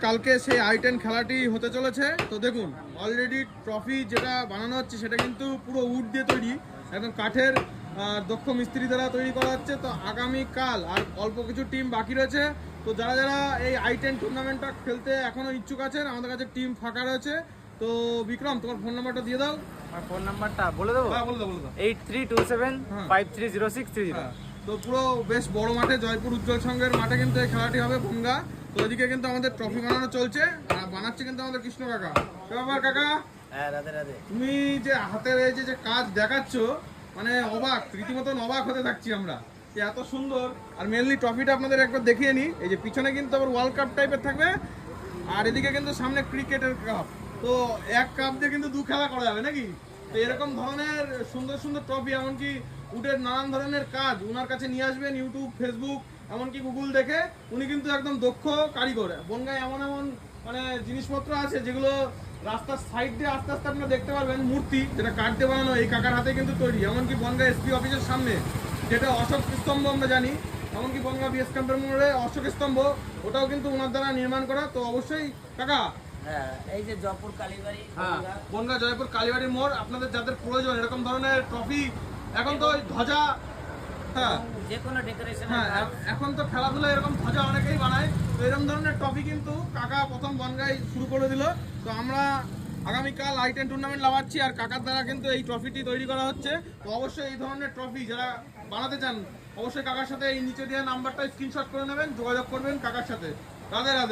কালকে সেই I-10 খেলাটি হতে চলেছে। তো দেখুন অলরেডি ট্রফি যেটা বানানো হচ্ছে সেটা কিন্তু পুরো উড দিয়ে তৈরি, একদম কাঠের দক্ষ মিস্ত্রি দ্বারা তৈরি করা হচ্ছে। তো আগামীকাল আর অল্প কিছু টিম বাকি রয়েছে। তো যারা যারা এই I-10 টুর্নামেন্টটা খেলতে এখনো ইচ্ছুক আছেন, আমাদের কাছে টিম ফাঁকা রয়েছে। তো বিক্রম, তোমার ফোন নাম্বারটা দিয়ে দাও। আমার ফোন নাম্বারটা বলে দেবো? হ্যাঁ, বলে দাও, বলে দাও। 8327530630। তো পুরো বেশ বড় মাঠে, জয়পুর উজ্জ্বল সংঘের মাঠে কিন্তু এই খেলাটি হবে বনগা। তো এদিকে কিন্তু আমাদের ট্রফি বানানো চলছে, আর বানাচ্ছে কিন্তু আমাদের কৃষ্ণ কাকা। কি ব্যাপার কাকা? হ্যাঁ, রাধে রাধে। তুমি যে হাতের এই যে কাজ দেখাচ্ছ, মানে অবাক, রীতিমতন অবাক হতে থাকছি আমরা যে এত সুন্দর। আর মেনলি ট্রফিটা আপনাদের একবার দেখিয়ে নিই। এই যে পিছনে কিন্তু আবার ওয়ার্ল্ড কাপ টাইপের থাকবে, আর এদিকে কিন্তু সামনে ক্রিকেটের কাপ। তো এক কাপ দিয়ে কিন্তু 2 খেলা করা যাবে নাকি? তো এরকম ধরনের সুন্দর সুন্দর ট্রফি, এমনকি উডের নানান ধরনের কাজ উনার কাছে নিয়ে আসবেন, ইউটিউব, ফেসবুক, এমনকি গুগল দেখে। উনি কিন্তু একদম দক্ষ কারিগর। বনগায় এমন এমন মানে জিনিসপত্র আছে যেগুলো রাস্তার সাইড দিয়ে আস্তে আস্তে আপনারা দেখতে পারবেন। মূর্তি যেটা কাঠ দিয়ে বানানো, এই কাকার হাতে কিন্তু তৈরি। এমনকি বনগাঁ এসপি অফিসের সামনে যেটা অশোক স্তম্ভ আমরা জানি, এমনকি বনগাঁ বিএস ক্যাম্পের মোড়ে অশোক স্তম্ভ, ওটাও কিন্তু ওনার দ্বারা নির্মাণ করা। তো অবশ্যই কাকা, হ্যাঁ, এই যে জয়পুর কালীবাড়ি, হ্যাঁ, বনগাঁ জয়পুর কালীবাড়ি মোড়, আপনাদের যাদের প্রয়োজন এরকম ধরনের ট্রফি, এখন তো ধ্বজা, হ্যাঁ যে কোনো ডেকোরেশন, হ্যাঁ, এখন তো খেলাধুলা এরকম ধ্বজা অনেকেই বানায়। তো এরকম ধরনের ট্রফি কিন্তু কাকা প্রথম বনগাঁয় শুরু করে দিল। তো আমরা আগামীকাল I-10 টুর্নামেন্ট লাগাচ্ছি, আর কাকার দ্বারা কিন্তু এই ট্রফিটি তৈরি করা হচ্ছে। তো অবশ্যই এই ধরনের ট্রফি যারা বানাতে চান, অবশ্যই কাকার সাথে এই নিচে দেওয়া নাম্বারটা স্ক্রিনশট করে নেবেন, যোগাযোগ করবেন কাকার সাথে। রাধে রাধে।